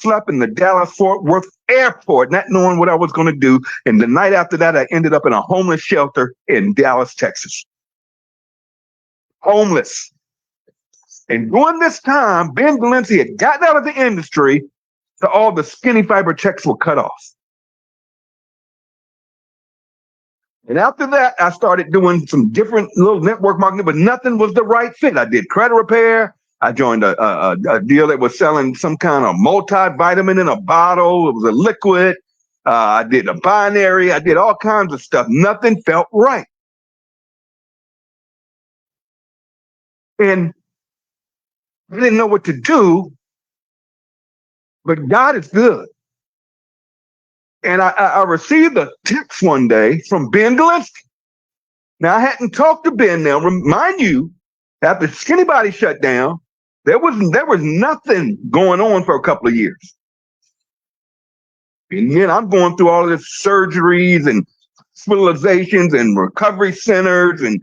slept in the Dallas-Fort Worth airport, not knowing what I was going to do. And the night after that, I ended up in a homeless shelter in Dallas, Texas. Homeless. And during this time, Ben Delancey had gotten out of the industry, so all the skinny fiber checks were cut off. And after that, I started doing some different little network marketing, but nothing was the right fit. I did credit repair. I joined a deal that was selling some kind of multivitamin in a bottle. It was a liquid. I did a binary. I did all kinds of stuff. Nothing felt right. And I didn't know what to do, but God is good. And I received a text one day from Ben Delancey. Now, I hadn't talked to Ben now. Remind you, after Skinny Body shut down, there was nothing going on for a couple of years. And then I'm going through all of this surgeries and hospitalizations and recovery centers and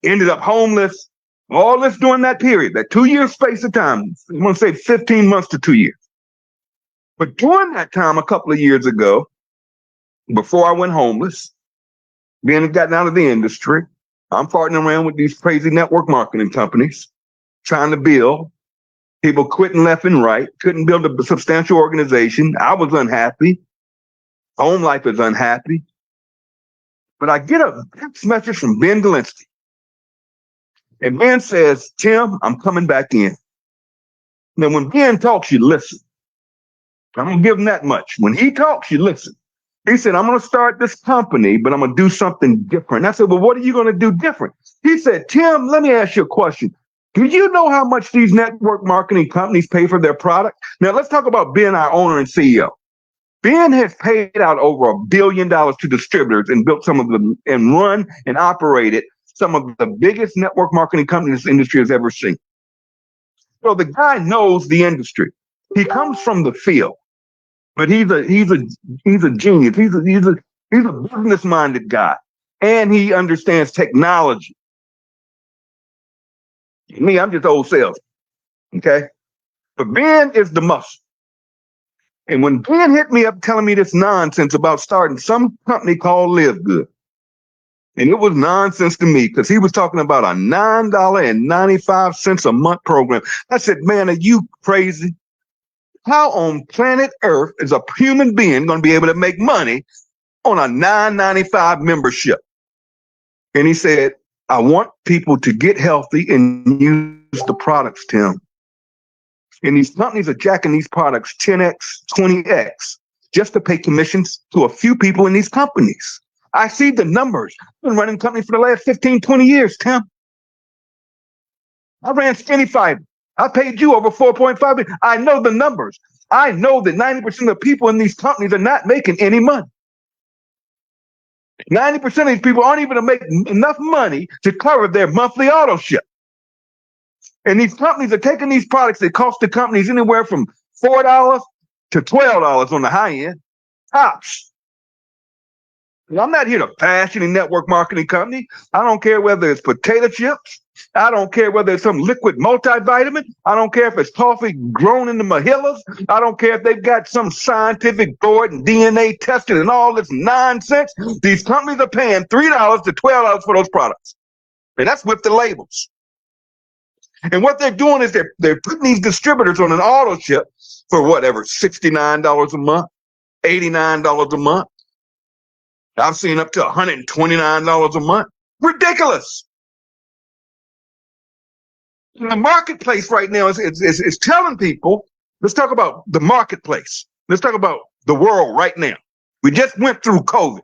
ended up homeless. All this during that period, that 2 year space of time. I'm going to say 15 months to 2 years. But during that time, a couple of years ago, before I went homeless, being gotten out of the industry, I'm partnering around with these crazy network marketing companies, trying to build. People quitting left and right, couldn't build a substantial organization. I was unhappy. Home life is unhappy. But I get a text message from Ben Delancey. And Ben says, Tim, I'm coming back in. Now, when Ben talks, you listen. I don't give him that much. When he talks, you listen. He said, I'm going to start this company, but I'm going to do something different. I said, well, what are you going to do different? He said, Tim, let me ask you a question. Do you know how much these network marketing companies pay for their product? Now, let's talk about Ben, our owner and CEO. Ben has paid out over $1 billion to distributors and built some of them and run and operated some of the biggest network marketing companies this industry has ever seen. So the guy knows the industry. He comes from the field. But he's a genius. He's a business-minded guy, and he understands technology. Me, I'm just old salesman. Okay, but Ben is the muscle. And when Ben hit me up telling me this nonsense about starting some company called Live Good, and it was nonsense to me because he was talking about a $9.95 a month program. I said, man, are you crazy? How on planet Earth is a human being going to be able to make money on a $9.95 membership? And he said, I want people to get healthy and use the products, Tim. And these companies are jacking these products 10x, 20x, just to pay commissions to a few people in these companies. I see the numbers. I've been running companies for the last 15, 20 years, Tim. I ran Skinny Fiber. I paid you over $4.5 million. I know the numbers. I know that 90% of people in these companies are not making any money. 90% of these people aren't even making enough money to cover their monthly auto ship. And these companies are taking these products that cost the companies anywhere from $4 to $12 on the high end, tops. I'm not here to bash any network marketing company. I don't care whether it's potato chips. I don't care whether it's some liquid multivitamin. I don't care if it's coffee grown in the Mahilas. I don't care if they've got some scientific board and DNA tested and all this nonsense. These companies are paying $3 to $12 for those products. And that's with the labels. And what they're doing is they're putting these distributors on an auto ship for whatever, $69 a month, $89 a month. I've seen up to $129 a month. Ridiculous. The marketplace right now is telling people, let's talk about the marketplace. Let's talk about the world right now. We just went through COVID.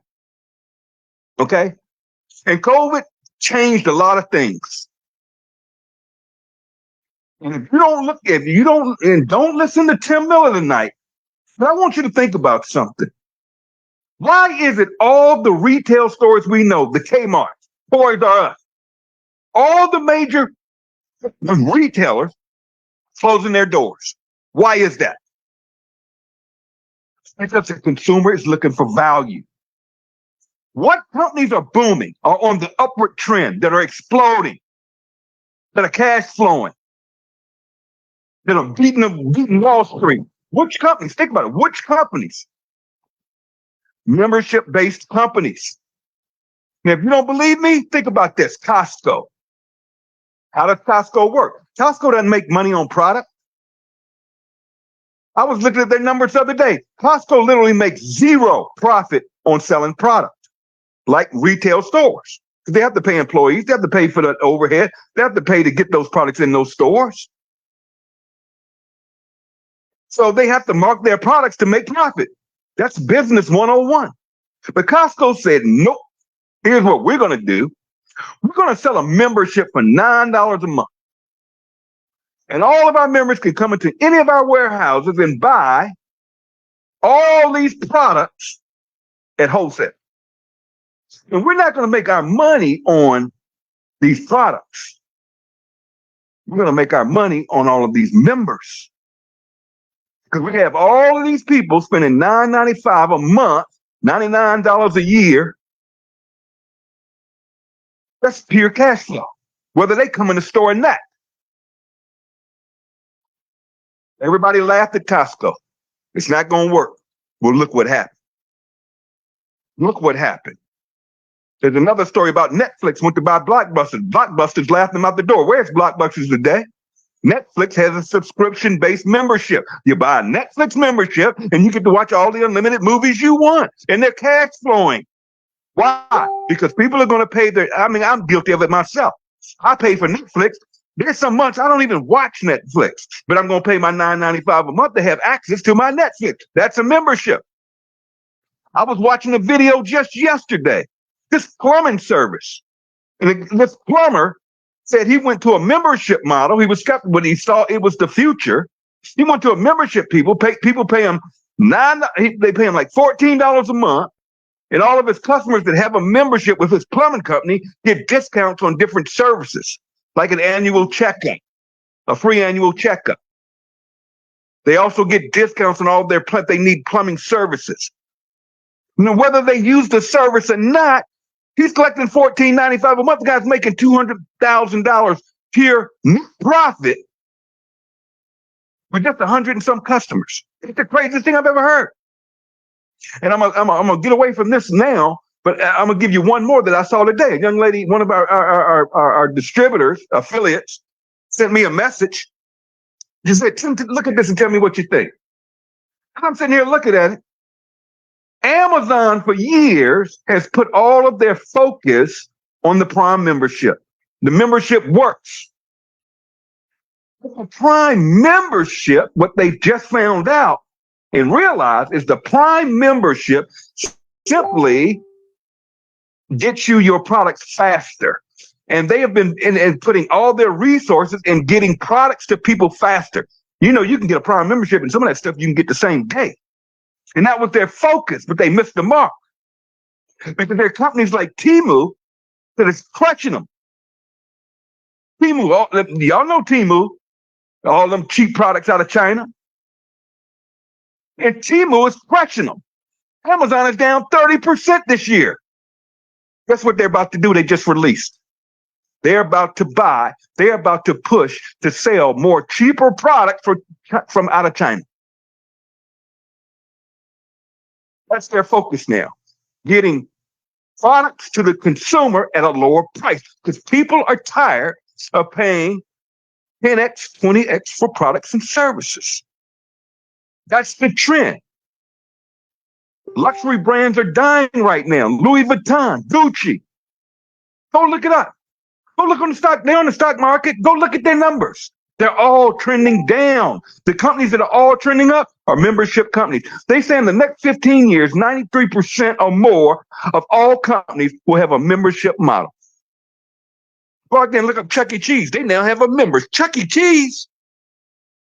Okay? And COVID changed a lot of things. And if you don't listen to Tim Miller tonight, but I want you to think about something. Why is it all the retail stores we know, the Kmart, Toys R Us, all the major retailers closing their doors? Why is that? Because the consumer is looking for value. What companies are booming, are on the upward trend, that are exploding, that are cash flowing, that are beating Wall Street? Which companies? Think about it. Which companies? Membership-based companies. Now, if you don't believe me, think about this. Costco. How does Costco work? Costco doesn't make money on product. I was looking at their numbers the other day. Costco literally makes zero profit on selling product, like retail stores. They have to pay employees. They have to pay for the overhead. They have to pay to get those products in those stores. So they have to mark their products to make profit. That's business 101. But Costco said, nope, here's what we're going to do. We're going to sell a membership for $9 a month. And all of our members can come into any of our warehouses and buy all these products at wholesale. And we're not going to make our money on these products. We're going to make our money on all of these members. Because we have all of these people spending $9.95 a month, $99 a year. That's pure cash flow, whether they come in the store or not. Everybody laughed at Costco. It's not going to work. Well, look what happened. Look what happened. There's another story about Netflix went to buy Blockbusters. Blockbusters laughed them out the door. Where's Blockbusters today? Netflix has a subscription-based membership. You buy a Netflix membership, and you get to watch all the unlimited movies you want, and they're cash flowing. Why? Because people are going to pay I'm guilty of it myself. I pay for Netflix. There's some months I don't even watch Netflix, but I'm going to pay my $9.95 a month to have access to my Netflix. That's a membership. I was watching a video just yesterday. This plumbing service. And this plumber said he went to a membership model. He was skeptical, but he saw it was the future. He went to a membership. People pay him they pay him like $14 a month. And all of his customers that have a membership with his plumbing company get discounts on different services, like an annual checkup, a free annual checkup. They also get discounts on all their they need plumbing services. Now, whether they use the service or not, he's collecting $14.95 a month. The guy's making $200,000 pure net profit with just 100 and some customers. It's the craziest thing I've ever heard. And I'm gonna get away from this now, but I'm gonna give you one more that I saw today. A young lady, one of our distributors, affiliates, sent me a message. She said, "Tim, look at this and tell me what you think." And I'm sitting here looking at it. Amazon for years has put all of their focus on the Prime membership. The membership works. The Prime membership, what they just found out and realized is the Prime membership simply gets you your products faster. And they have been putting all their resources in getting products to people faster. You know, you can get a Prime membership and some of that stuff you can get the same day. And that was their focus, but they missed the mark. Because there are companies like Temu that is crushing them. Temu, y'all know Temu, all them cheap products out of China. And Temu is crushing them. Amazon is down 30% this year. Guess what they're about to do? They just released. They're about to buy, they're about to push to sell more cheaper products from out of China. That's their focus now, getting products to the consumer at a lower price because people are tired of paying 10x, 20x for products and services. That's the trend. Luxury brands are dying right now. Louis Vuitton, Gucci. Go look it up. Go look on the stock. They're on the stock market. Go look at their numbers. They're all trending down. The companies that are all trending up are membership companies. They say in the next 15 years, 93% or more of all companies will have a membership model. Go out there and look up Chuck E. Cheese. They now have a member. Chuck E. Cheese,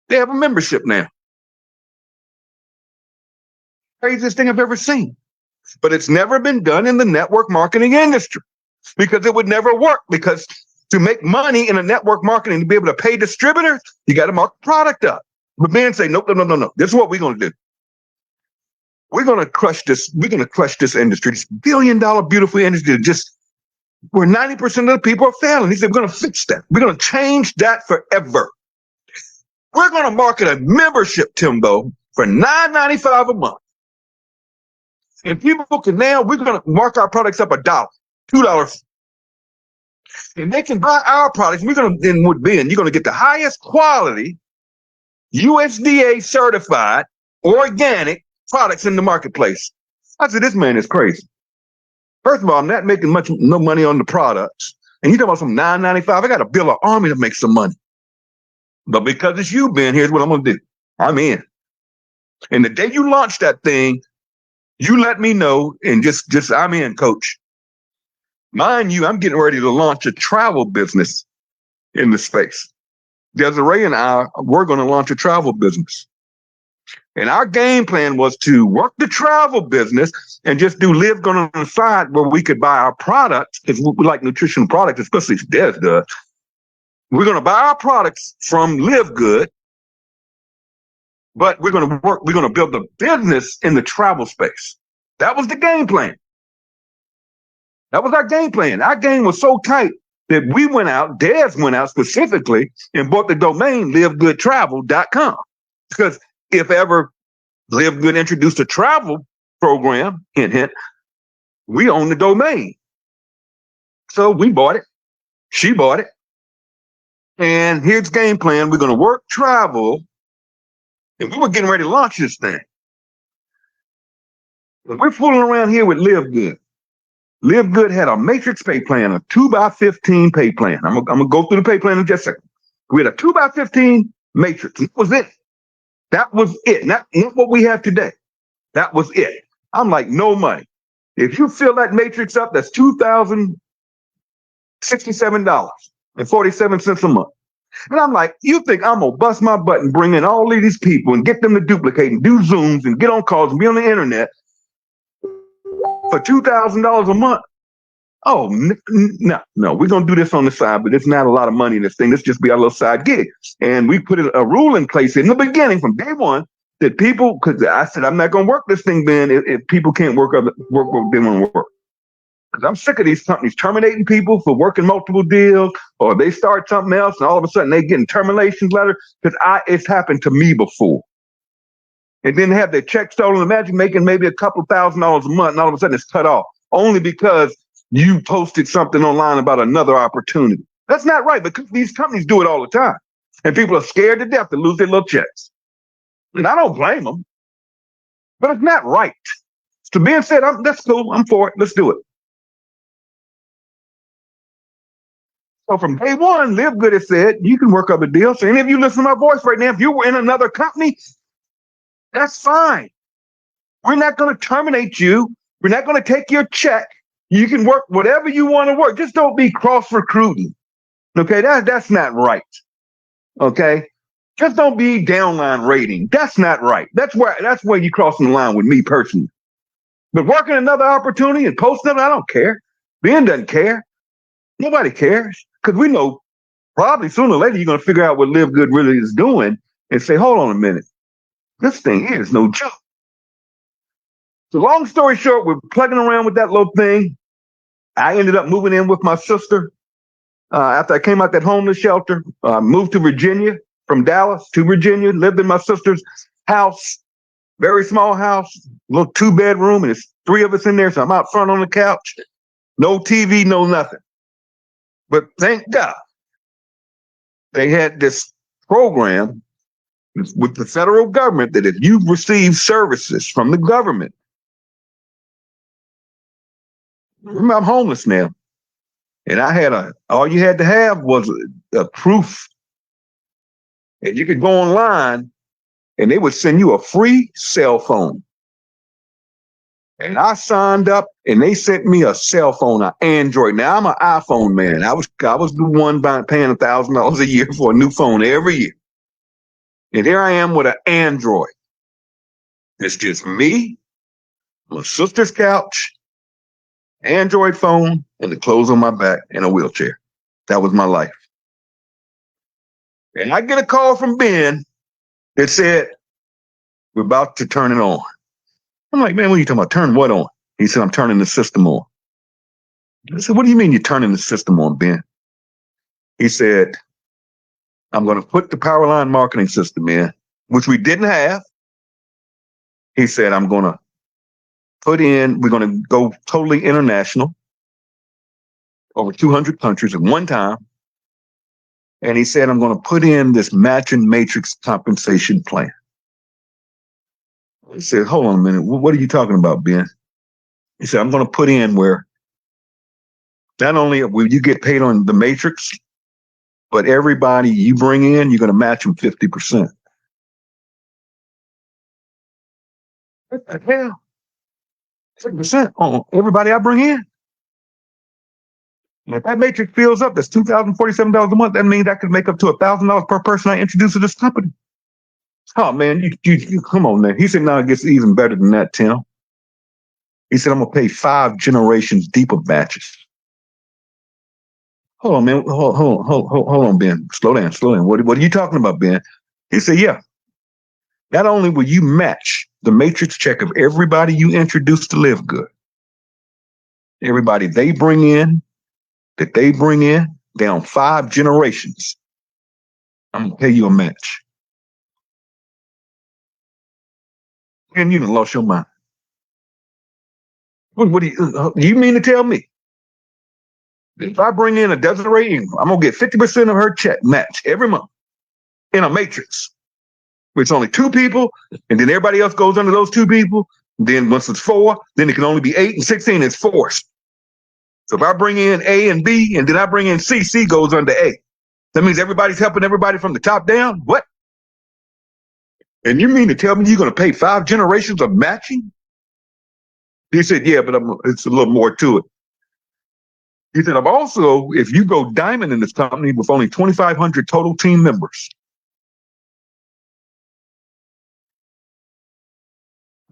they have a membership now. Craziest thing I've ever seen. But it's never been done in the network marketing industry because it would never work. Because to make money in a network marketing, to be able to pay distributors, you got to mark the product up. But men say, nope, no. This is what we're going to do. We're going to crush this. We're going to crush this industry, this billion-dollar beautiful industry, just where 90% of the people are failing. He said, we're going to fix that. We're going to change that forever. We're going to market a membership, Timbo, for $9.95 a month. And people can now, we're going to mark our products up $1, $2. And they can buy our products. We're going to, then with Ben, you're going to get the highest quality, USDA certified, organic products in the marketplace. I said, this man is crazy. First of all, I'm not making no money on the products. And you talking about some $9.95. I got to build an army to make some money. But because it's you, Ben, here's what I'm going to do. I'm in. And the day you launch that thing, you let me know and just I'm in, coach. Mind you, I'm getting ready to launch a travel business in the space. Desiree and I, we're going to launch a travel business. And our game plan was to work the travel business and just do Live Good on the side where we could buy our products, because we like nutritional products, especially Des does. We're going to buy our products from Live Good, but we're going to build a business in the travel space. That was the game plan. That was our game plan. Our game was so tight that we went out, Des went out specifically and bought the domain livegoodtravel.com. Because if ever Live Good introduced a travel program, hint, hint, we own the domain. So we bought it. She bought it. And here's the game plan. We're going to work travel. And we were getting ready to launch this thing. But we're fooling around here with Live Good. Live Good had a matrix pay plan, a 2x15 pay plan. I'm going to go through the pay plan in just a second. We had a 2x15 matrix. That was it. That was it. Not what we have today. That was it. I'm like, no money. If you fill that matrix up, that's $2,067.47 a month. And I'm like, you think I'm going to bust my butt and bring in all of these people and get them to duplicate and do Zooms and get on calls and be on the internet for $2,000 a month? Oh, no, we're going to do this on the side, but it's not a lot of money in this thing. This just be our little side gig. And we put a rule in place in the beginning from day one that people, because I said, I'm not going to work this thing, Ben, if people can't work what they want to work. Because I'm sick of these companies terminating people for working multiple deals, or they start something else and all of a sudden they getting termination letter. Because it's happened to me before. And then have their check stolen. Imagine making maybe a couple $1,000s a month and all of a sudden it's cut off only because you posted something online about another opportunity. That's not right, because these companies do it all the time. And people are scared to death to lose their little checks. And I don't blame them, but it's not right. So being said, that's cool. I'm for it. Let's do it. So from day one, Live Good has said, you can work up a deal. So any of you listen to my voice right now, if you were in another company, that's fine. We're not going to terminate you. We're not going to take your check. You can work whatever you want to work. Just don't be cross-recruiting. Okay, that's not right. Okay? Just don't be downline rating. That's not right. That's where you're crossing the line with me personally. But working another opportunity and posting it, I don't care. Ben doesn't care. Nobody cares. Because we know probably sooner or later you're going to figure out what Live Good really is doing and say, hold on a minute. This thing here is no joke. So long story short, we're plugging around with that little thing. I ended up moving in with my sister after I came out that homeless shelter. Moved to Virginia, from Dallas to Virginia, lived in my sister's house, very small house, little 2-bedroom, and it's 3 of us in there. So I'm out front on the couch, no TV, no nothing. But thank God they had this program with the federal government that if you receive services from the government, I'm homeless now. And I had all you had to have was a proof. And you could go online and they would send you a free cell phone. And I signed up and they sent me a cell phone, an Android. Now I'm an iPhone man. I was the one paying $1,000 a year for a new phone every year. And here I am with an Android. It's just me, my sister's couch, Android phone, and the clothes on my back, and a wheelchair. That was my life. And I get a call from Ben that said, we're about to turn it on. I'm like, man, what are you talking about? Turn what on? He said, I'm turning the system on. I said, what do you mean you're turning the system on, Ben? He said, I'm going to put the Powerline marketing system in, which we didn't have. He said, we're going to go totally international, over 200 countries at one time. And he said, I'm going to put in this matching matrix compensation plan. He said, hold on a minute. What are you talking about, Ben? He said, I'm going to put in where not only will you get paid on the matrix, but everybody you bring in, you're going to match them 50%. What the hell? 50% on everybody I bring in? And if that matrix fills up, that's $2,047 a month. That means I could make up to $1,000 per person I introduce to this company. Oh man, you come on, man. He said, no, it gets even better than that, Tim. He said, I'm gonna pay 5 generations deep of batches. Hold on, man. Hold on, Ben. Slow down. What are you talking about, Ben? He said, yeah. Not only will you match the matrix check of everybody you introduce to Live Good, everybody they bring in, down 5 generations, I'm gonna pay you a match. And you done lost your mind. What do you mean to tell me? If I bring in a Desiree Ingram, I'm gonna get 50% of her check match every month in a matrix. It's only 2 people, and then everybody else goes under those 2 people. Then once it's 4, then it can only be 8 and 16. It's forced. So if I bring in A and B, and then I bring in C, C goes under A. That means everybody's helping everybody from the top down. What? And you mean to tell me you're going to pay 5 generations of matching? He said, yeah, but it's a little more to it. He said, I'm also, if you go diamond in this company with only 2,500 total team members,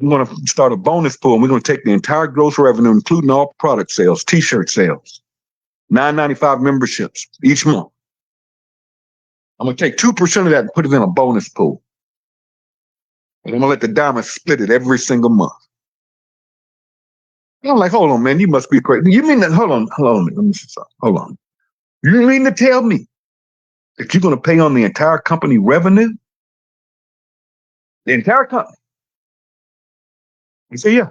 I'm going to start a bonus pool, and we're going to take the entire gross revenue, including all product sales, T-shirt sales, $9.95 memberships each month. I'm going to take 2% of that and put it in a bonus pool. And I'm going to let the diamond split it every single month. And I'm like, hold on, man, you must be crazy. You mean that? Hold on. Let me see something. Hold on. You mean to tell me that you're going to pay on the entire company revenue? The entire company? He said, yeah.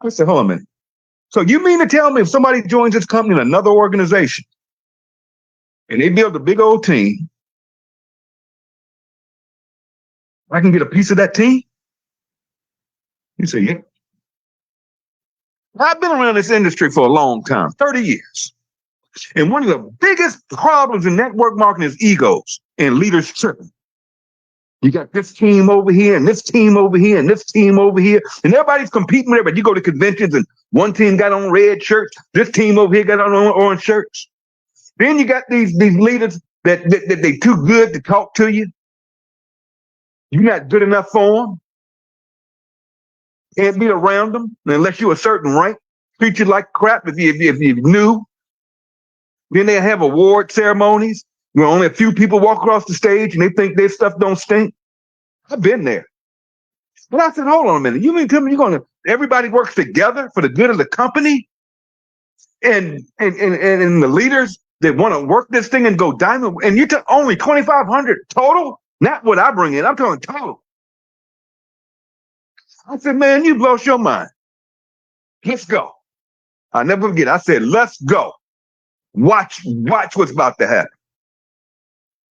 I said, hold on a minute. So you mean to tell me if somebody joins this company in another organization and they build a big old team, I can get a piece of that team? He said, yeah. I've been around this industry for a long time, 30 years. And one of the biggest problems in network marketing is egos and leaders tripping. You got this team over here and this team over here and this team over here, and everybody's competing with everybody. You go to conventions and one team got on red shirts, this team over here got on orange shirts. Then you got these leaders that they too good to talk to you. You're not good enough for them. Can't be around them unless you're a certain rank. Treat you like crap if you're new. Then they have award ceremonies where only a few people walk across the stage and they think their stuff don't stink. I've been there. But I said, hold on a minute. You mean tell me everybody works together for the good of the company? And the leaders that want to work this thing and go diamond, and you took only 2,500 total? Not what I bring in, I'm talking total. I said, man, you lost your mind. Let's go. I'll never forget. I said, let's go. Watch what's about to happen.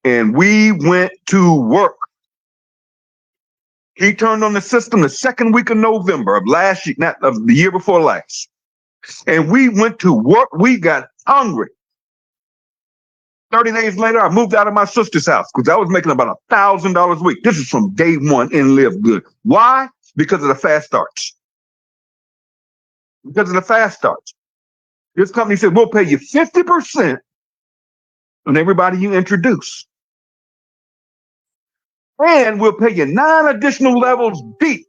And we went to work. He turned on the system the second week of November of last year, not of the year before last. And we went to work. We got hungry. 30 days later, I moved out of my sister's house because I was making about $1,000 a week. This is from day one in Live Good. Why? Because of the fast starts. Because of the fast starts. This company said, we'll pay you 50% on everybody you introduce. And we'll pay you 9 additional levels deep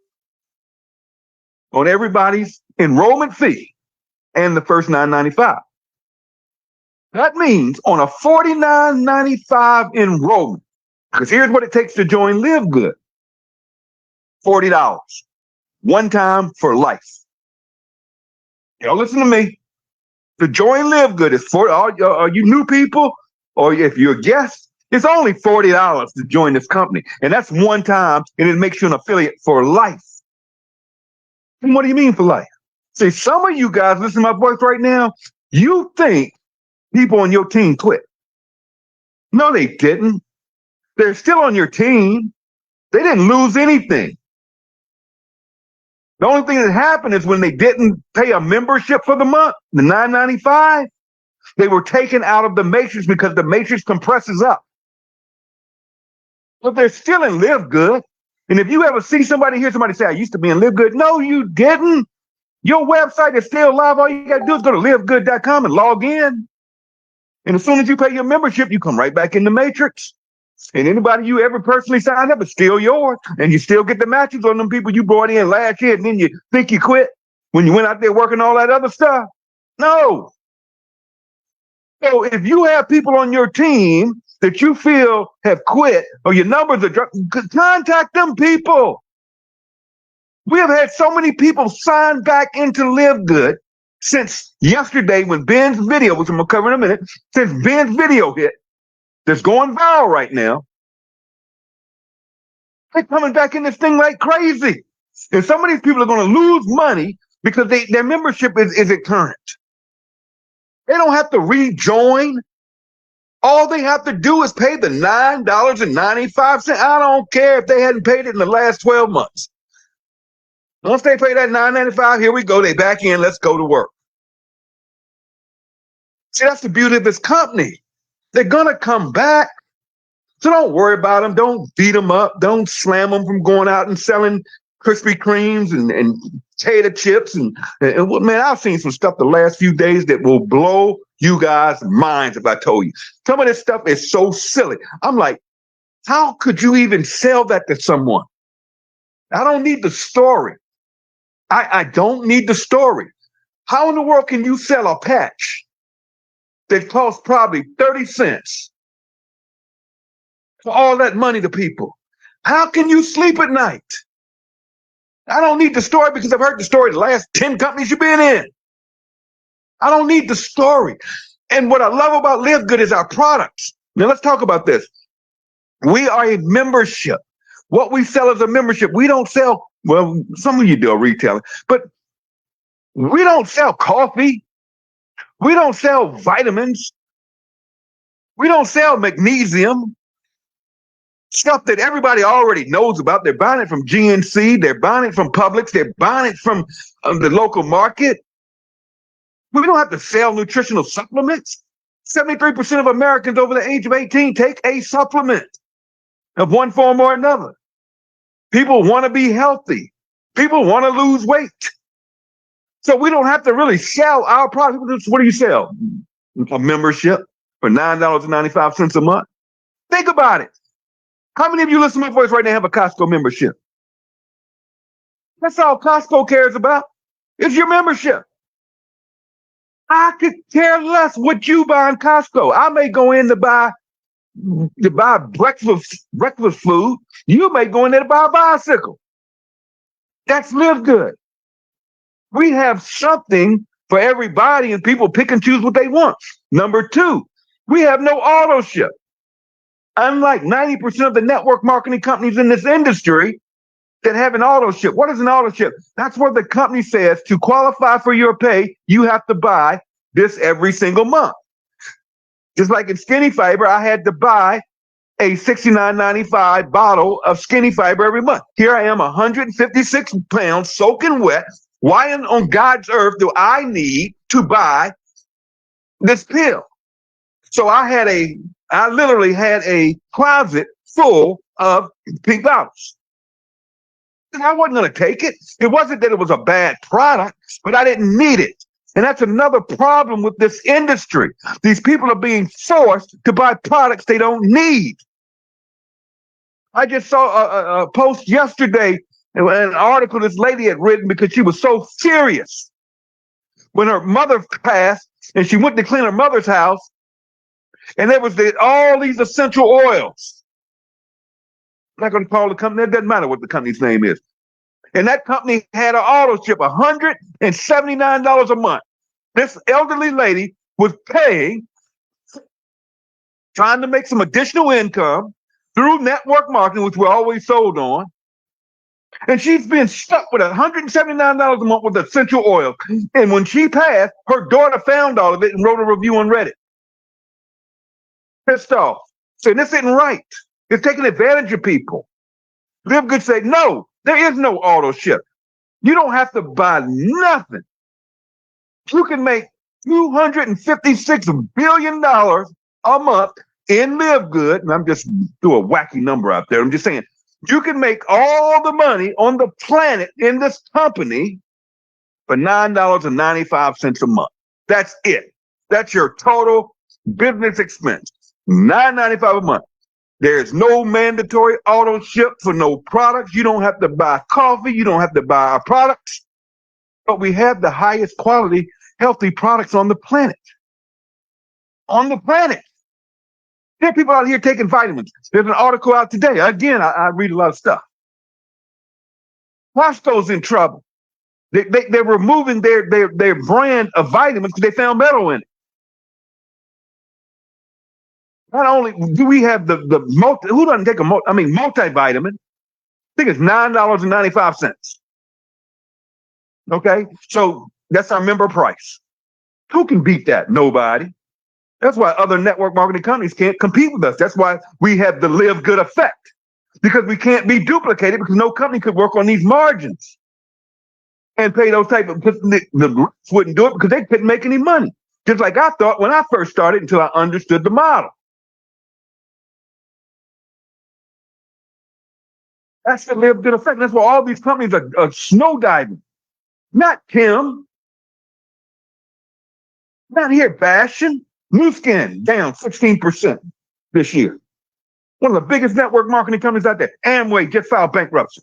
on everybody's enrollment fee and the first $9.95. That means on a $49.95 enrollment, because here's what it takes to join Live Good. $40. One time for life. Y'all listen to me. To join Live Good is for all you new people, or if you're a guest, it's only $40 to join this company. And that's one time, and it makes you an affiliate for life. What do you mean for life? See, some of you guys listen to my voice right now, you think people on your team quit. No, they didn't. They're still on your team. They didn't lose anything. The only thing that happened is when they didn't pay a membership for the month, the $9.95, they were taken out of the matrix because the matrix compresses up. But they're still in Live Good. And if you ever see somebody, hear somebody say, I used to be in Live Good. No, you didn't. Your website is still live. All you got to do is go to livegood.com and log in. And as soon as you pay your membership, you come right back in the matrix. And anybody you ever personally signed up is still yours. And you still get the matches on them people you brought in last year. And then you think you quit when you went out there working all that other stuff. No. So if you have people on your team that you feel have quit or your numbers are dropped, contact them people. We have had so many people sign back into Live Good since yesterday when Ben's video, which I'm going to cover in a minute, since Ben's video hit, that's going viral right now. They're coming back in this thing like crazy. And some of these people are going to lose money because their membership isn't current. They don't have to rejoin. All they have to do is pay the $9.95. I don't care if they hadn't paid it in the last 12 months. Once they pay that $9.95, here we go. They back in. Let's go to work. See, that's the beauty of this company. They're going to come back. So don't worry about them. Don't beat them up. Don't slam them from going out and selling Krispy Kremes and potato chips. And man, I've seen some stuff the last few days that will blow you guys' minds if I told you. Some of this stuff is so silly. I'm like, how could you even sell that to someone? I don't need the story. I don't need the story. How in the world can you sell a patch that costs probably 30 cents for all that money to people? How can you sleep at night? I don't need the story because I've heard the story the last 10 companies you've been in. I don't need the story. And what I love about Live Good is our products. Now let's talk about this. We are a membership. What we sell is a membership. We don't sell, well, some of you do a retailing, but we don't sell coffee. We don't sell vitamins. We don't sell magnesium. Stuff that everybody already knows about. They're buying it from GNC. They're buying it from Publix. They're buying it from the local market. We don't have to sell nutritional supplements. 73% of Americans over the age of 18 take a supplement of one form or another. People want to be healthy. People want to lose weight. So we don't have to really sell our products. What do you sell? A membership for $9.95 a month. Think about it. How many of you listen to my voice right now have a Costco membership? That's all Costco cares about. It's your membership. I could care less what you buy in Costco. I may go in to buy breakfast food. You may go in there to buy a bicycle. That's Live Good. We have something for everybody and people pick and choose what they want. Number two, we have no auto ship. Unlike 90% of the network marketing companies in this industry that have an auto ship. What is an auto ship? That's where the company says to qualify for your pay, you have to buy this every single month. Just like in Skinny Fiber, I had to buy a $69.95 bottle of Skinny Fiber every month. Here I am, 156 pounds, soaking wet. Why on God's earth do I need to buy this pill? So I literally had a closet full of pink bottles. And I wasn't going to take it. It wasn't that it was a bad product, but I didn't need it. And that's another problem with this industry. These people are being forced to buy products they don't need. I just saw a post yesterday, an article this lady had written because she was so furious when her mother passed and she went to clean her mother's house. And there was all these essential oils. I'm not going to call the company. It doesn't matter what the company's name is. And that company had an auto ship, $179 a month. This elderly lady was paying, trying to make some additional income through network marketing, which we're always sold on. And she's been stuck with $179 a month with essential oil. And when she passed, her daughter found all of it and wrote a review on Reddit. Pissed off. Saying this isn't right. It's taking advantage of people. Live Good said, no, there is no auto ship. You don't have to buy nothing. You can make $256 billion a month in Live Good. And I'm just doing a wacky number out there. I'm just saying, you can make all the money on the planet in this company for $9.95 a month. That's it. That's your total business expense. $9.95 a month. There's no mandatory auto ship for no products. You don't have to buy coffee. You don't have to buy our products. But we have the highest quality, healthy products on the planet. On the planet. There are people out here taking vitamins. There's an article out today. Again, I read a lot of stuff. Costco's in trouble. They're removing their brand of vitamins because they found metal in it. Not only do we have the who doesn't take a multivitamin? I think it's $9.95. Okay, so that's our member price. Who can beat that? Nobody. That's why other network marketing companies can't compete with us. That's why we have the Live Good effect, because we can't be duplicated, because no company could work on these margins and pay those type of, because the wouldn't do it because they couldn't make any money. Just like I thought when I first started, until I understood the model. That's the Live Good effect. That's why all these companies are snow diving. Not Tim. Not here bashing. New Skin down 16% this year. One of the biggest network marketing companies out there. Amway just filed bankruptcy.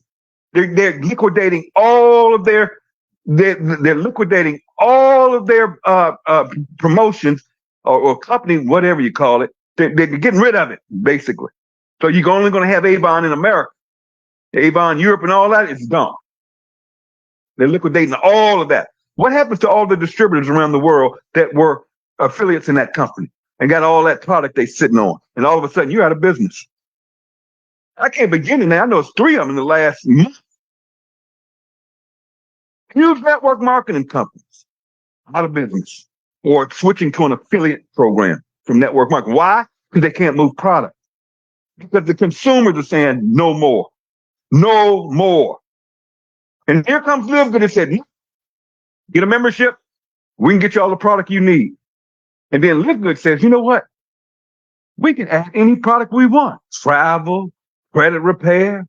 They're liquidating all of their promotions or company, whatever you call it. They're getting rid of it, basically. So you're only going to have Avon in America. Avon Europe and all that is gone. They're liquidating all of that. What happens to all the distributors around the world that were affiliates in that company and got all that product they sitting on? And all of a sudden you're out of business. I can't begin it now. I know it's 3 of them in the last month. Huge network marketing companies out of business or switching to an affiliate program from network marketing. Why? Because they can't move product. Because the consumers are saying no more. No more. And here comes Live Good and said, get a membership, we can get you all the product you need. And then Live Good says, you know what? We can add any product we want. Travel, credit repair,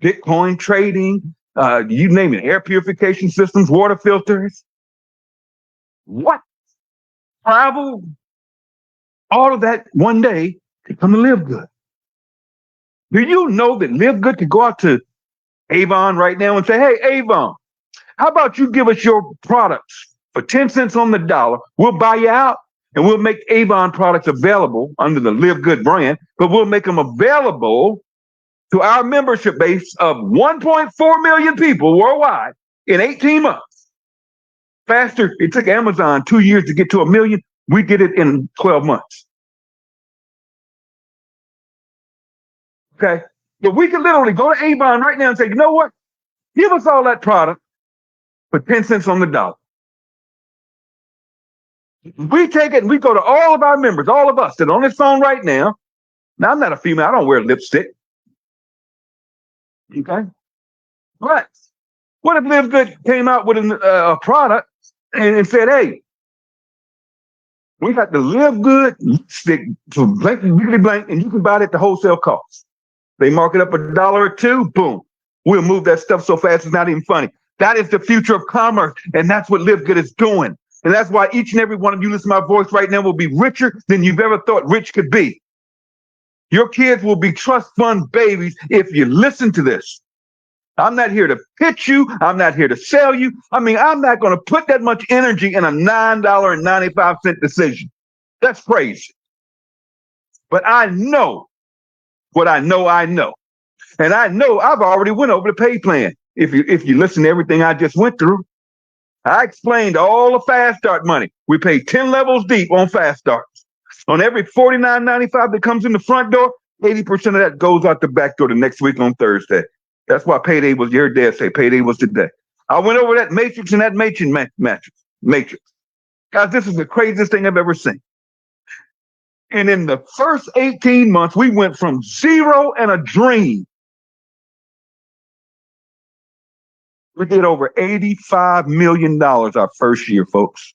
Bitcoin trading, you name it, air purification systems, water filters. What? Travel, all of that one day could come to Live Good. Do you know that Live Good could go out to Avon right now and say, hey, Avon, how about you give us your products for 10 cents on the dollar? We'll buy you out and we'll make Avon products available under the Live Good brand, but we'll make them available to our membership base of 1.4 million people worldwide in 18 months. Faster. It took Amazon 2 years to get to 1 million. We did it in 12 months. Okay. But we can literally go to Avon right now and say, you know what? Give us all that product for 10 cents on the dollar. We take it and we go to all of our members, all of us that are on this phone right now. Now, I'm not a female. I don't wear lipstick. Okay. But what if Live Good came out with a product and said, hey, we got the Live Good lipstick to blank, and you can buy it at the wholesale cost. They mark it up $1 or $2, boom. We'll move that stuff so fast it's not even funny. That is the future of commerce, and that's what Live Good is doing. And that's why each and every one of you listen to my voice right now will be richer than you've ever thought rich could be. Your kids will be trust fund babies if you listen to this. I'm not here to pitch you. I'm not here to sell you. I mean, I'm not going to put that much energy in a $9.95 decision. That's crazy. But I know what I know. And I know I've already went over the pay plan. If you listen to everything I just went through, I explained all the fast start money. We pay 10 levels deep on fast starts. On every $49.95 that comes in the front door, 80% of that goes out the back door the next week on Thursday. That's why payday was, your dad say payday was today. I went over that matrix and that matrix. Guys, this is the craziest thing I've ever seen. And in the first 18 months, we went from zero and a dream. We did over $85 million our first year, folks.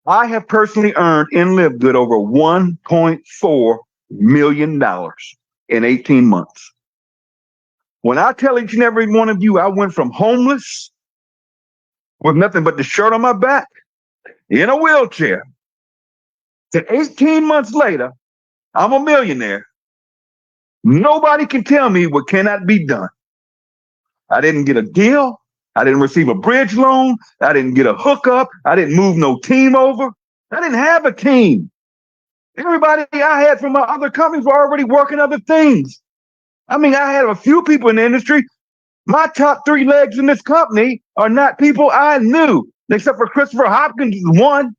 I have personally earned in Live Good over $1.4 million in 18 months. When I tell each and every one of you, I went from homeless with nothing but the shirt on my back in a wheelchair to 18 months later, I'm a millionaire. Nobody can tell me what cannot be done. I didn't get a deal. I didn't receive a bridge loan. I didn't get a hookup. I didn't move no team over. I didn't have a team. Everybody I had from my other companies were already working other things. I mean, I had a few people in the industry. My top 3 legs in this company are not people I knew, except for Christopher Hopkins, one.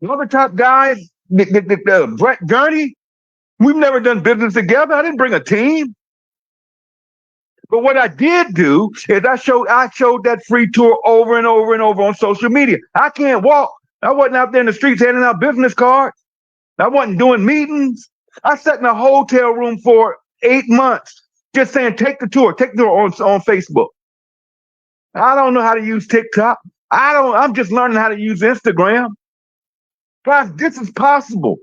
The other top guys, Brett Gurney, we've never done business together. I didn't bring a team. But what I did do is I showed that free tour over and over and over on social media. I can't walk. I wasn't out there in the streets handing out business cards. I wasn't doing meetings. I sat in a hotel room for 8 months just saying, take the tour on Facebook. I don't know how to use TikTok. I'm just learning how to use Instagram. Guys, this is possible.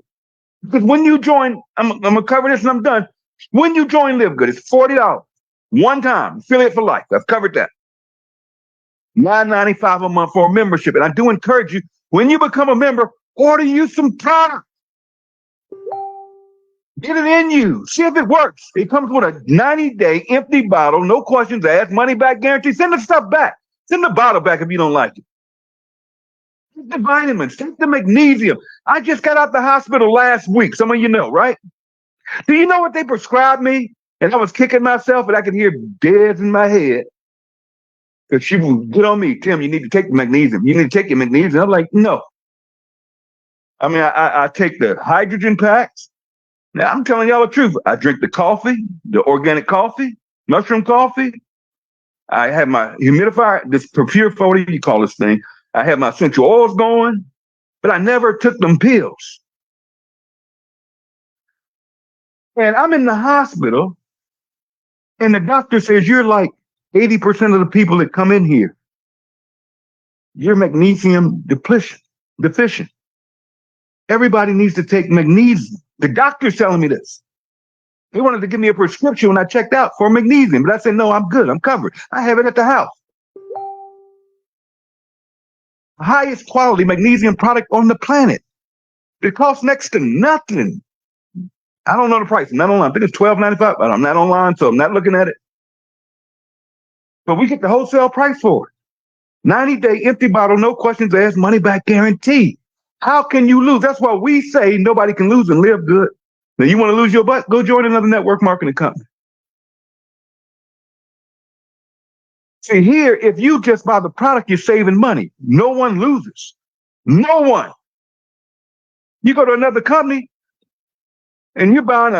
Because when you join, I'm going to cover this and I'm done. When you join Live Good, it's $40. One time, affiliate for life. I've covered that. $9.95 a month for a membership. And I do encourage you, when you become a member, order you some product. Get it in you. See if it works. It comes with a 90-day empty bottle, no questions asked, money back guarantee. Send the stuff back. Send the bottle back if you don't like it. Take the vitamins. Take the magnesium. I just got out the hospital last week. Some of you know, right? Do you know what they prescribed me? And I was kicking myself and I could hear Dez in my head. Because she would get on me, Tim, you need to take the magnesium. You need to take your magnesium. I'm like, no. I mean, I take the hydrogen packs. Now, I'm telling y'all the truth. I drink the coffee, the organic coffee, mushroom coffee. I have my humidifier, this Pure 40, you call this thing. I have my essential oils going, but I never took them pills. And I'm in the hospital, and the doctor says, you're like 80% of the people that come in here. You're magnesium deficient. Everybody needs to take magnesium. The doctor's telling me this. They wanted to give me a prescription when I checked out for magnesium, but I said, no, I'm good. I'm covered. I have it at the house. Highest quality magnesium product on the planet. It costs next to nothing. I don't know the price. I'm not online. I think it's $12.95, but I'm not online, so I'm not looking at it. But we get the wholesale price for it. 90-day empty bottle, no questions asked, money back guarantee. How can you lose? That's why we say nobody can lose and live good. Now, you want to lose your butt? Go join another network marketing company. See, here, if you just buy the product, you're saving money. No one loses. No one. You go to another company and you're buying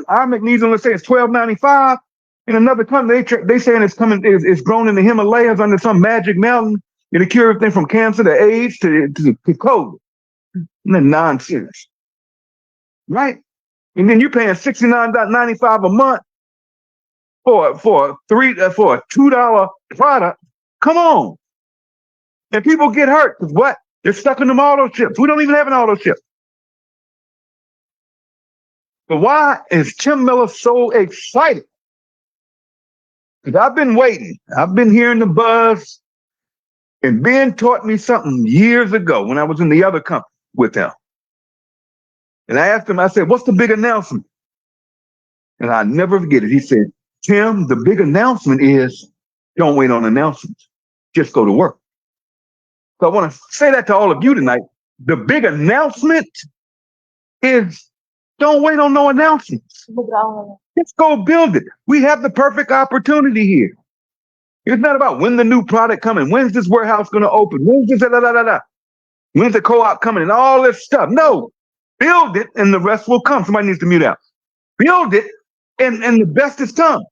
our magnesium, let's say it's $12.95. In another company, they saying it's grown in the Himalayas under some magic mountain. It'll cure everything from cancer to AIDS to COVID. Nonsense. Right? And then you're paying $69.95 a month for a $2 product. Come on. And people get hurt because what? They're stuck in them auto chips. We don't even have an auto chip. But why is Tim Miller so excited? Because I've been waiting. I've been hearing the buzz. And Ben taught me something years ago when I was in the other company with him. And I asked him, I said, what's the big announcement? And I never forget it. He said, Tim, the big announcement is don't wait on announcements. Just go to work. So I want to say that to all of you tonight. The big announcement is don't wait on no announcements. Just go build it. We have the perfect opportunity here. It's not about when the new product coming. When's this warehouse going to open? When's this When's the co-op coming and all this stuff? No, build it and the rest will come. Somebody needs to mute out. build it, and the best is come.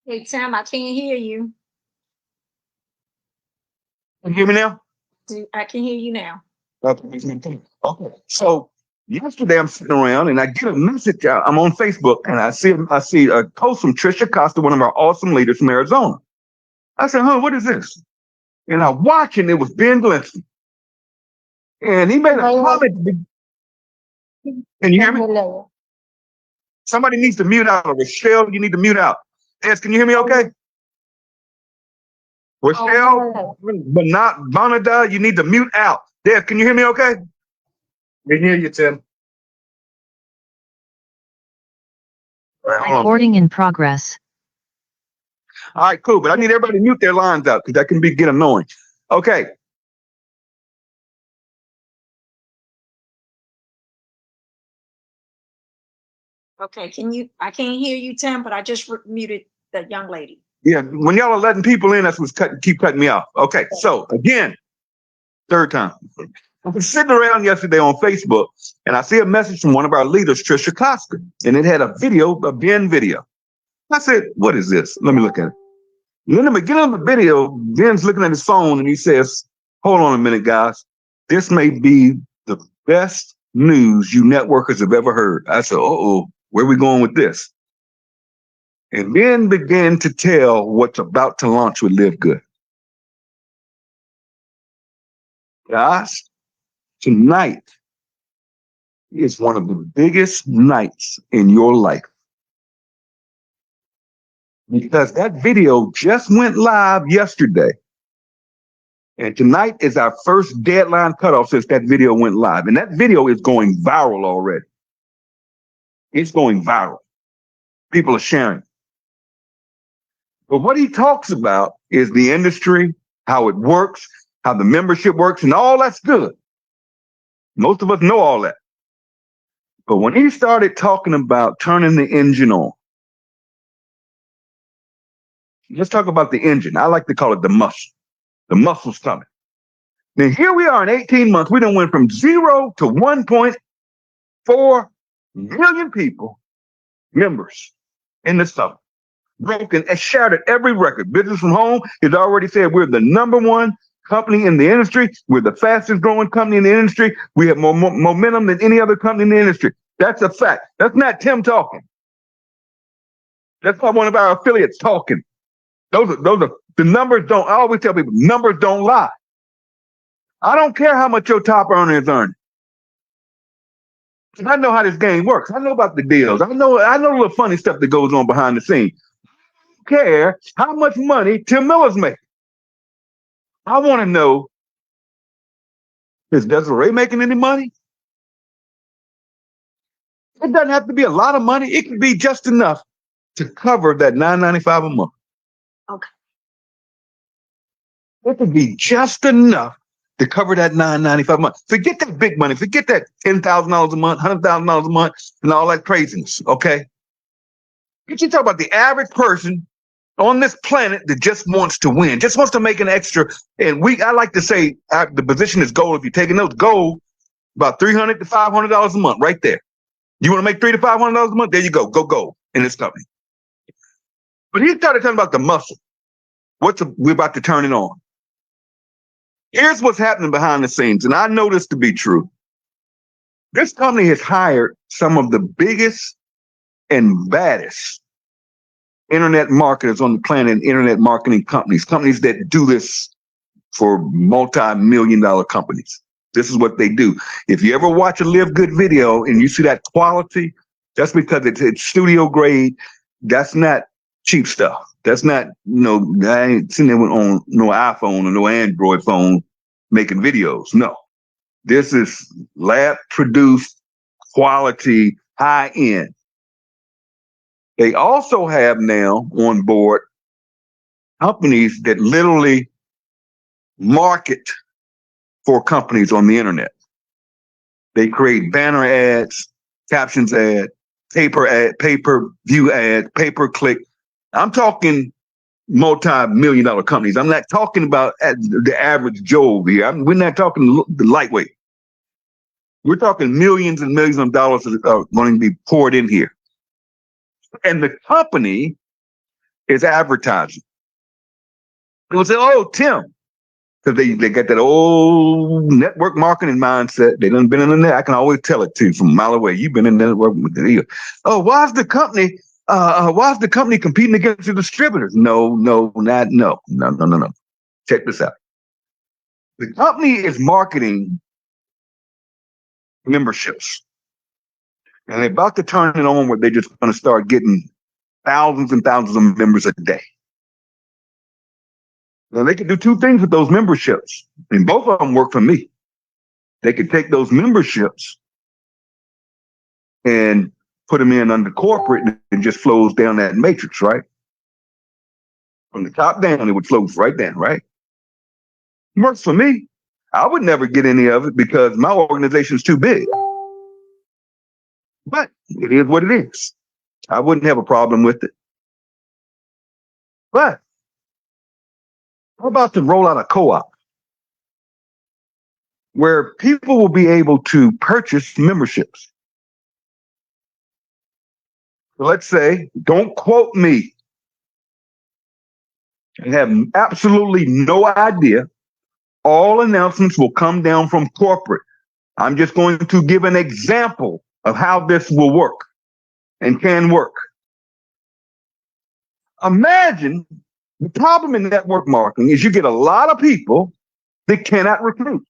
Hey, Tim, I can't hear you. Can you hear me now? I can hear you now. Okay. So yesterday I'm sitting around and I get a message out. I'm on Facebook and I see a post from Trisha Costa, one of our awesome leaders from Arizona. I said, "Huh, what is this?" And I watch and it was Ben Glinson. And he made a comment. Can you hear me? Hello. Somebody needs to mute out. Or Rochelle, you need to mute out. Yes, can you hear me okay? Rochelle, but not Bonada, you need to mute out. Des, can you hear me okay? Can hear you, Tim. All right, hold on. Recording in progress. All right, cool. But I need everybody to mute their lines out because that can get annoying. Okay. Okay, I can't hear you, Tim, but I just muted the young lady. Yeah, when y'all are letting people in, that's what's keep cutting me off. Okay, so again, third time. I was sitting around yesterday on Facebook and I see a message from one of our leaders, Trisha Costa, and it had a video, a Ben video. I said, "What is this? Let me look at it." Let me get on the video. Ben's looking at his phone and he says, "Hold on a minute, guys. This may be the best news you networkers have ever heard." I said, "Uh-oh, where are we going with this?" And Ben began to tell what's about to launch with Live Good. Guys, tonight is one of the biggest nights in your life because that video just went live yesterday. And tonight is our first deadline cutoff since that video went live. And that video is going viral already. It's going viral. People are sharing. But what he talks about is the industry, how it works, how the membership works, and all that's good. Most of us know all that. But when he started talking about turning the engine on, let's talk about the engine. I like to call it the muscle. The muscle's coming. Now, here we are in 18 months. We done went from 0 to 1.4 million people, members in the summer. Broken and shattered every record. Business from Home has already said we're the #1 company in the industry. We're the fastest growing company in the industry. We have more momentum than any other company in the industry. That's a fact. That's not Tim talking. That's not one of our affiliates talking. Those are the numbers don't. I always tell people numbers don't lie. I don't care how much your top earner is earning. I know how this game works. I know about the deals. I know the little funny stuff that goes on behind the scenes. I don't care how much money Tim Miller's making. I want to know, is Desiree making any money? It doesn't have to be a lot of money. It can be just enough to cover that $9.95 a month. Okay. It could be just enough to cover that $9.95 a month. Forget that big money. Forget that $10,000 a month, $100,000 a month, and all that craziness. Okay. You talk about the average person on this planet that just wants to win, just wants to make an extra. And I like to say the position is gold. If you're taking notes, gold about $300 to $500 a month, right there. You want to make $300 to $500 a month? There you go. Go gold in this company. But he started talking about the muscle. We're about to turn it on. Here's what's happening behind the scenes, and I know this to be true. This company has hired some of the biggest and baddest internet marketers on the planet, and internet marketing companies that do this for multi-million-dollar companies. This is what they do. If you ever watch a Live Good video and you see that quality, that's because it's studio grade. That's not cheap stuff. That's not, I ain't seen them on no iPhone or no Android phone making videos. No, this is lab produced quality, high end. They also have now on board companies that literally market for companies on the internet. They create banner ads, captions pay-per-view ads, pay-per-click. I'm talking multi-million-dollar companies. I'm not talking about the average Joe over here. We're not talking the lightweight. We're talking millions and millions of dollars that are going to be poured in here. And the company is advertising. People say, oh, Tim, because they got that old network marketing mindset. They done been in the net. I can always tell it to you from a mile away. You've been in the network with the oh, why's the company competing against the distributors? No. Check this out. The company is marketing memberships. And they're about to turn it on where they're just going to start getting thousands and thousands of members a day. Now, they can do two things with those memberships, and both of them work for me. They could take those memberships and put them in under corporate, and it just flows down that matrix, right? From the top down, it would flow right down, right? It works for me. I would never get any of it because my organization is too big. But it is what it is. I wouldn't have a problem with it. But how about to roll out a co-op where people will be able to purchase memberships? So let's say, don't quote me. I have absolutely no idea. All announcements will come down from corporate. I'm just going to give an example of how this will work and can work. Imagine the problem in network marketing is you get a lot of people that cannot recruit.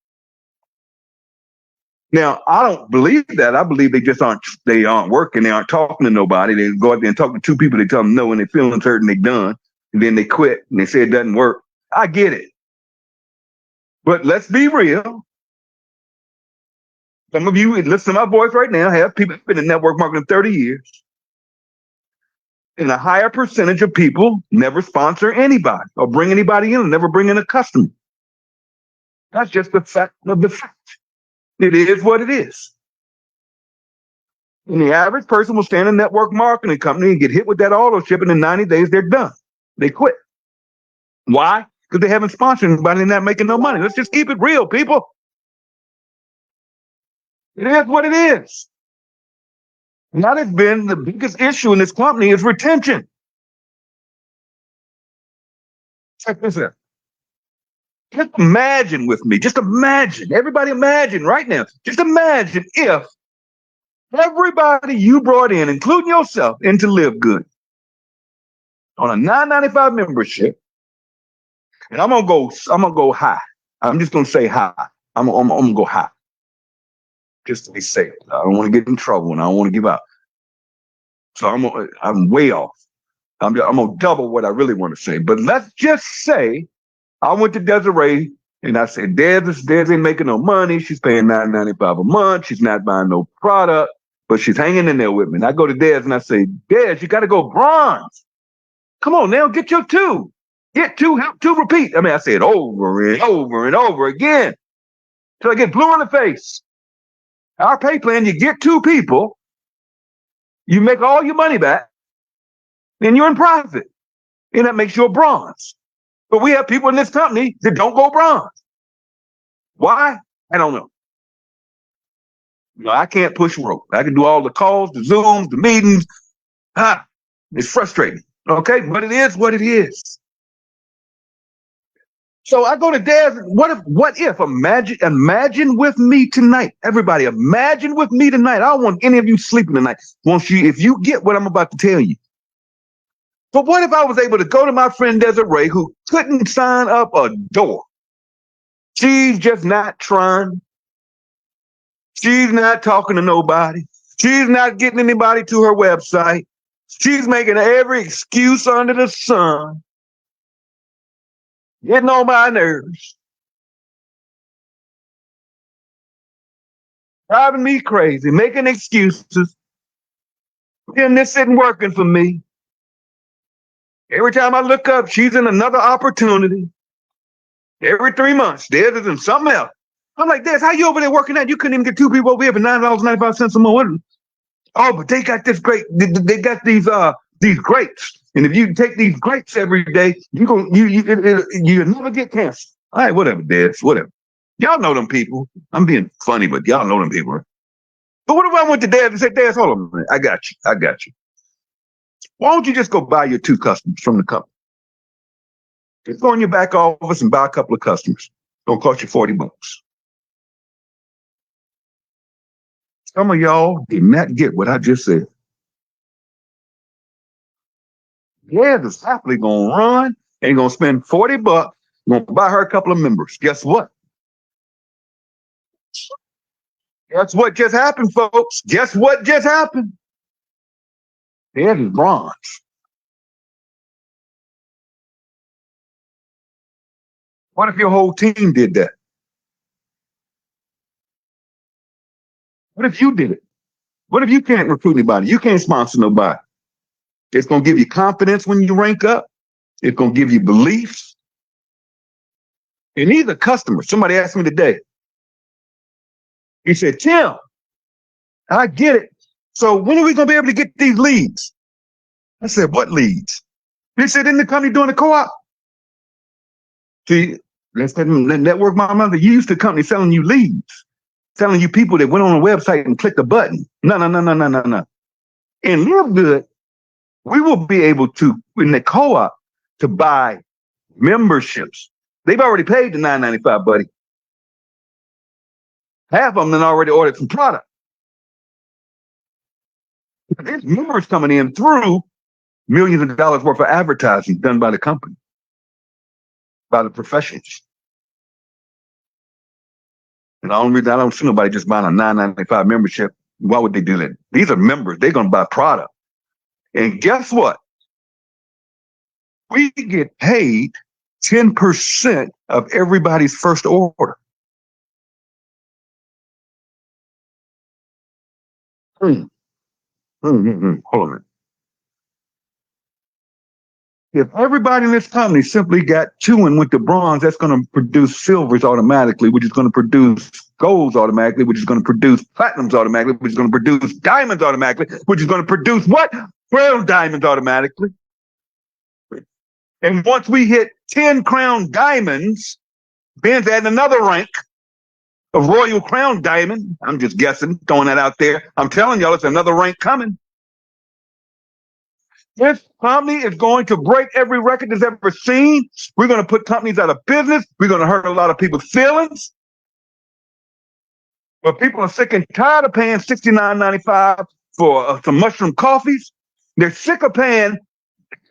Now, I don't believe that. I believe they aren't working. They aren't talking to nobody. They go out there and talk to two people. They tell them no, and they feeling hurt and they're done. And then they quit and they say it doesn't work. I get it. But let's be real. Some of you listen to my voice right now have people been in network marketing 30 years. And a higher percentage of people never sponsor anybody or bring anybody in and never bring in a customer. That's just the fact of the fact. It is what it is. And the average person will stand in a network marketing company and get hit with that auto ship, and in 90 days, they're done. They quit. Why? Because they haven't sponsored anybody and not making no money. Let's just keep it real, people. It is what it is. And that has been the biggest issue in this company is retention. Check this out. Just imagine with me. Just imagine. Everybody imagine right now. Just imagine if everybody you brought in, including yourself, into Live Good on a $9.95 membership, and I'm gonna go high. I'm just gonna say high. I'm gonna go high. Just to be safe. I don't want to get in trouble and I don't want to give up. So I'm way off. I'm gonna double what I really want to say. But let's just say I went to Desiree and I said, Des ain't making no money. She's paying $9.95 a month. She's not buying no product, but she's hanging in there with me. And I go to Des and I say, Des, you got to go bronze. Come on now, get your two. Get two repeat. I mean, I say it over and over and over again till I get blue in the face. Our pay plan, you get two people, you make all your money back, then you're in profit. And that makes you a bronze. But we have people in this company that don't go bronze. Why? I don't know. No, I can't push rope. I can do all the calls, the Zooms, the meetings. It's frustrating. Okay, but it is what it is. So I go to Dad. What if? Imagine with me tonight. Everybody, imagine with me tonight. I don't want any of you sleeping tonight. If you get what I'm about to tell you. But what if I was able to go to my friend Desiree, who couldn't sign up a door? She's just not trying. She's not talking to nobody. She's not getting anybody to her website. She's making every excuse under the sun. Getting on my nerves. Driving me crazy, making excuses. Then this isn't working for me. Every time I look up, she's in another opportunity. Every 3 months, Des is in something else. I'm like, Des, how you over there working at? You couldn't even get 2 people over here for $9.95 a month. Oh, but they got this great. They got these grapes, and if you take these grapes every day, you never get cancer. All right, whatever, Des, whatever. Y'all know them people. I'm being funny, but y'all know them people. But what if I went to Des and said, Des, hold on a minute, I got you. Why don't you just go buy your 2 customers from the company? Just go in your back office and buy a couple of customers. It's gonna cost you $40. Some of y'all did not get what I just said. Yeah, is happily gonna run and gonna spend $40, gonna buy her a couple of members. Guess what? Guess what just happened, folks? Guess what just happened? There's is bronze. What if your whole team did that? What if you did it? What if you can't recruit anybody? You can't sponsor nobody. It's going to give you confidence when you rank up. It's going to give you beliefs. And these are customers. Somebody asked me today. He said, Tim, I get it. So when are we going to be able to get these leads? I said, what leads? He said, in the company doing the co-op. See, let's network my mother. You used to company selling you leads, telling you people that went on a website and clicked a button. No. And Live Good, we will be able to, in the co-op, to buy memberships. They've already paid the $9.95, buddy. Half of them then already ordered some product. There's members coming in through millions of dollars worth of advertising done by the company, by the professionals. And the only reason I don't see nobody just buying a $9.95 membership, why would they do that? These are members. They're going to buy product. And guess what? We get paid 10% of everybody's first order. Hold on a minute. If everybody in this company simply got 2 and went to bronze, that's going to produce silvers automatically, which is going to produce golds automatically, which is going to produce platinums automatically, which is going to produce diamonds automatically, which is going to produce what? Crown diamonds automatically. And once we hit 10 crown diamonds, Ben's adding another rank of royal crown diamond. I'm just guessing, throwing that out there. I'm telling y'all, it's another rank coming. This company is going to break every record that's ever seen. We're going to put companies out of business. We're going to hurt a lot of people's feelings. But people are sick and tired of paying $69.95 for some mushroom coffees. They're sick of paying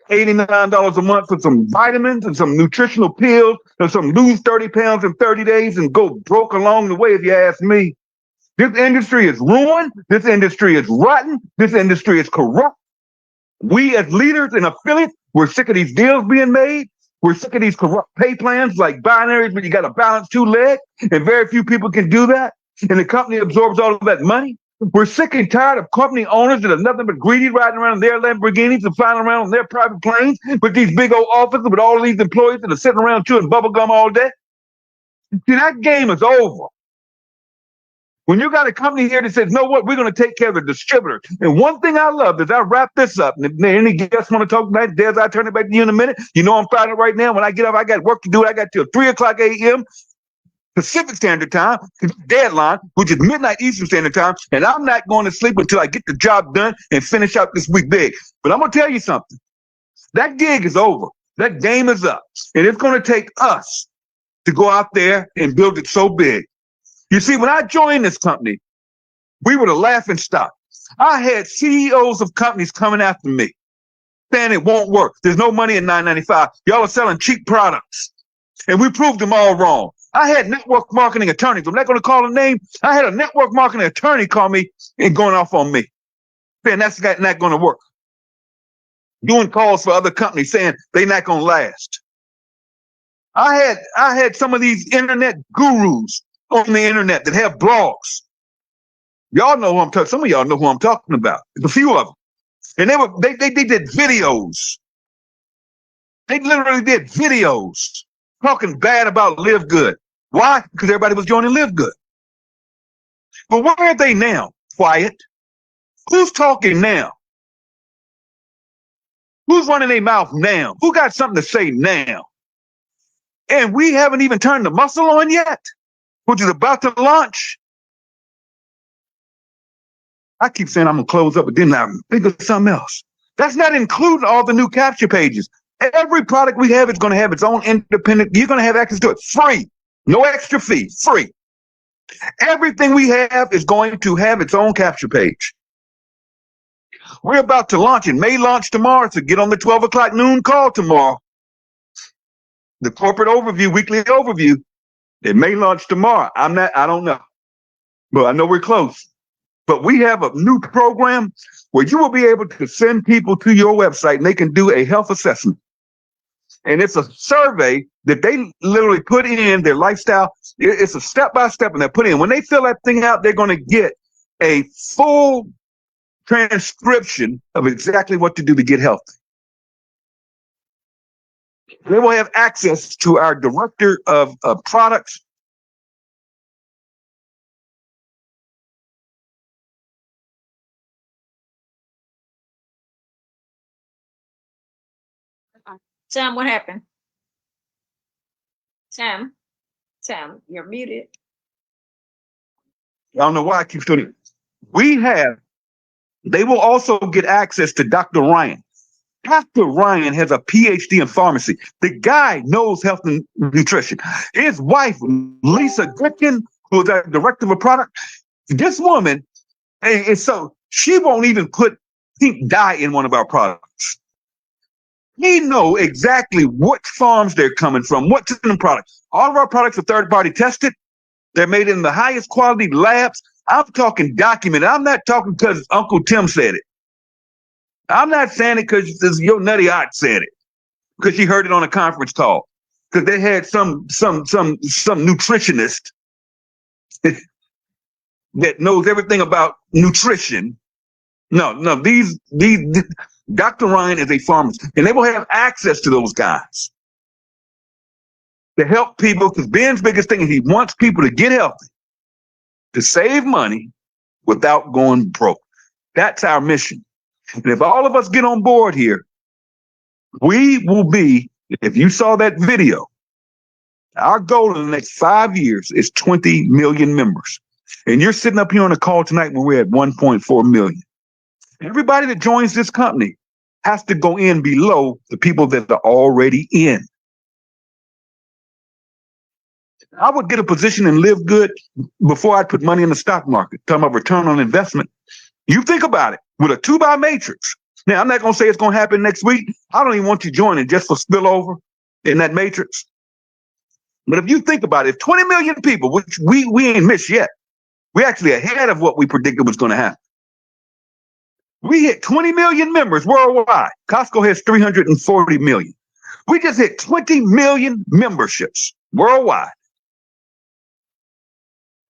$89 a month for some vitamins and some nutritional pills and some lose 30 pounds in 30 days and go broke along the way, if you ask me. This industry is ruined. This industry is rotten. This industry is corrupt. We as leaders and affiliates, we're sick of these deals being made. We're sick of these corrupt pay plans like binaries where you got to balance 2 legs, and very few people can do that. And the company absorbs all of that money. We're sick and tired of company owners that are nothing but greedy, riding around in their Lamborghinis and flying around on their private planes with these big old offices with all these employees that are sitting around chewing bubble gum all day. See, that game is over. When you got a company here that says, know what, we're going to take care of the distributor. And one thing I love is I wrap this up. And if any guests want to talk about it, Des, I'll turn it back to you in a minute. You know I'm fighting right now. When I get up, I got work to do. I got till 3 o'clock a.m. Pacific Standard Time, deadline, which is midnight Eastern Standard Time. And I'm not going to sleep until I get the job done and finish out this week big. But I'm going to tell you something. That gig is over. That game is up. And it's going to take us to go out there and build it so big. You see, when I joined this company, we were the laughing stock. I had CEOs of companies coming after me, saying it won't work. There's no money in $9.95. Y'all are selling cheap products. And we proved them all wrong. I had network marketing attorneys. I'm not going to call a name. I had a network marketing attorney call me and going off on me, saying that's not going to work. Doing calls for other companies saying they're not going to last. I had some of these internet gurus on the internet that have blogs. Y'all know who I'm talking. Some of y'all know who I'm talking about. There's a few of them. And they did videos. They literally did videos talking bad about Live Good. Why? Because everybody was joining Live Good. But where are they now? Quiet. Who's talking now? Who's running their mouth now? Who got something to say now? And we haven't even turned the muscle on yet, which is about to launch. I keep saying I'm going to close up, but then I think of something else. That's not including all the new capture pages. Every product we have is going to have its own independent. You're going to have access to it free. No extra fee. Free. Everything we have is going to have its own capture page. We're about to launch. It may launch tomorrow, so get on the 12 o'clock noon call tomorrow. The corporate overview, weekly overview. It may launch tomorrow. I don't know. But I know we're close. But we have a new program where you will be able to send people to your website and they can do a health assessment. And it's a survey that they literally put in their lifestyle. It's a step-by-step and they put in. When they fill that thing out, they're going to get a full transcription of exactly what to do to get healthy. They will have access to our director of products. Sam, what happened? Sam, you're muted. I don't know why I keep doing it. They will also get access to Dr. Ryan. Dr. Ryan has a PhD in pharmacy. The guy knows health and nutrition. His wife, Lisa Gritkin, who is our director of product, this woman, and so she won't even put pink dye in one of our products. We know exactly what farms they're coming from, what's in the product. All of our products are third-party tested. They're made in the highest quality labs. I'm talking documented. I'm not talking because Uncle Tim said it. I'm not saying it because your nutty aunt said it, because she heard it on a conference call. Because they had some nutritionist that knows everything about nutrition. No, these Dr. Ryan is a pharmacist, and they will have access to those guys to help people, because Ben's biggest thing is he wants people to get healthy, to save money without going broke. That's our mission. And if all of us get on board here, we will be, if you saw that video, our goal in the next 5 years is 20 million members. And you're sitting up here on a call tonight when we're at 1.4 million. Everybody that joins this company has to go in below the people that are already in. I would get a position and Live Good before I'd put money in the stock market. Talking about return on investment. You think about it with a 2-by matrix. Now, I'm not going to say it's going to happen next week. I don't even want you joining just for spillover in that matrix. But if you think about it, if 20 million people, which we ain't missed yet, we're actually ahead of what we predicted was going to happen. We hit 20 million members worldwide. Costco has 340 million. We just hit 20 million memberships worldwide.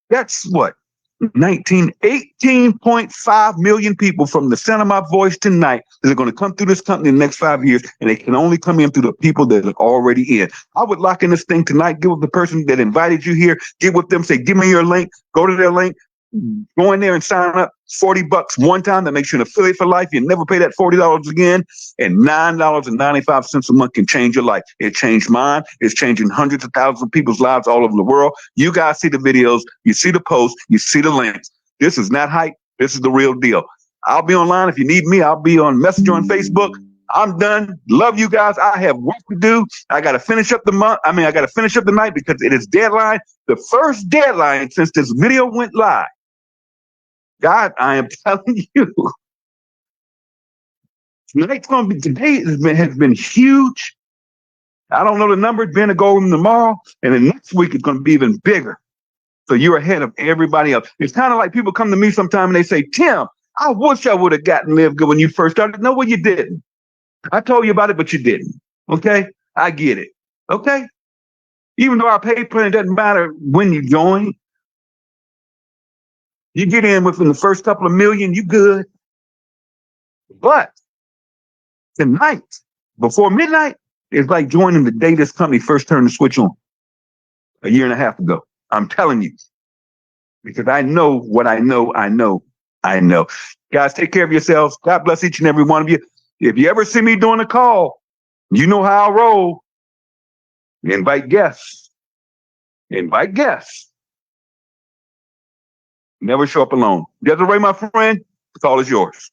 That's what? 18.5 million people from the sound of my voice tonight that are going to come through this company in the next 5 years, and they can only come in through the people that are already in. I would lock in this thing tonight, get with the person that invited you here, get with them, say, give me your link, go to their link, go in there and sign up. $40 one time. That makes you an affiliate for life. You never pay that $40 again. And $9.95 a month can change your life. It changed mine. It's changing hundreds of thousands of people's lives all over the world. You guys see the videos. You see the posts. You see the links. This is not hype. This is the real deal. I'll be online. If you need me, I'll be on Messenger on Facebook. I'm done. Love you guys. I have work to do. I got to finish up the month. I got to finish up the night because it is deadline. The first deadline since this video went live. God, I am telling you, today has been huge. I don't know the number. It's been a goal tomorrow, and then next week it's going to be even bigger. So you're ahead of everybody else. It's kind of like people come to me sometime and they say, Tim, I wish I would have gotten Live Good when you first started. No, well, you didn't. I told you about it, but you didn't. Okay? I get it. Okay? Even though our pay plan doesn't matter when you join. You get in within the first couple of million, you good. But tonight, before midnight, it's like joining the day this company first turned the switch on a year and a half ago. I'm telling you, because I know what I know. Guys, take care of yourselves. God bless each and every one of you. If you ever see me doing a call, you know how I roll. Invite guests. Invite guests. Never show up alone. Desiree, my friend, the call is yours.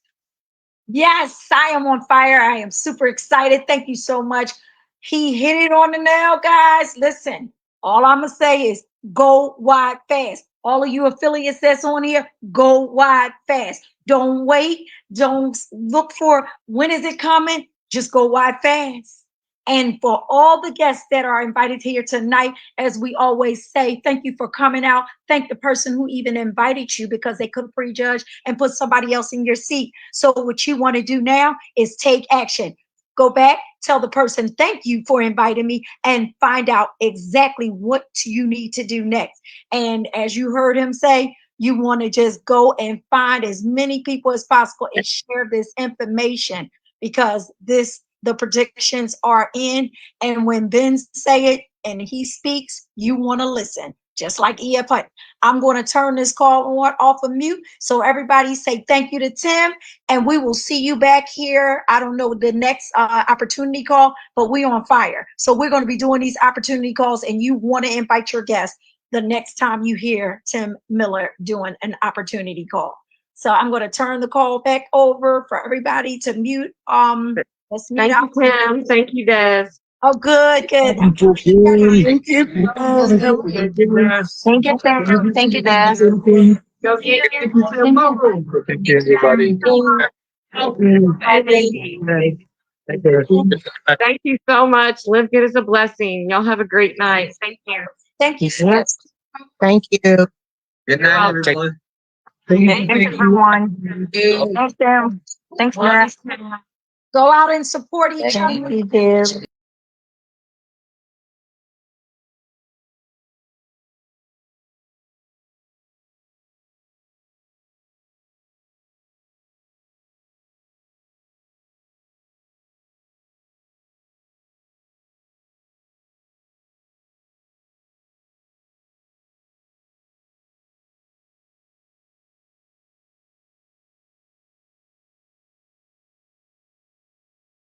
Yes, I am on fire. I am super excited. Thank you so much. He hit it on the nail, guys. Listen, all I'm going to say is go wide fast. All of you affiliates that's on here, go wide fast. Don't wait. Don't look for when is it coming. Just go wide fast. And for all the guests that are invited here tonight, as we always say, thank you for coming out. Thank the person who even invited you because they could prejudge and put somebody else in your seat. So what you want to do now is take action. Go back, tell the person, thank you for inviting me, and find out exactly what you need to do next. And as you heard him say, you want to just go and find as many people as possible and share this information because the predictions are in. And when Ben say it and he speaks, you want to listen. Just like E.F. Hutton. I'm going to turn this call on off of mute. So everybody say thank you to Tim. And we will see you back here. I don't know the next opportunity call, but we on fire. So we're going to be doing these opportunity calls and you want to invite your guests the next time you hear Tim Miller doing an opportunity call. So I'm going to turn the call back over for everybody to mute. Let's mute Thank you, Tim. Thank you, Des. Oh, good. Thank you. Thank you, Tim. Thank you, Des. Go get it. Thank you, everybody. Thank you so much. Live good is a blessing. Y'all have a great night. Thank you. Thank you. Thank you. Good night, everyone. Thanks, everyone. Thanks, Tim. Thanks, Matt. Go out and support each other.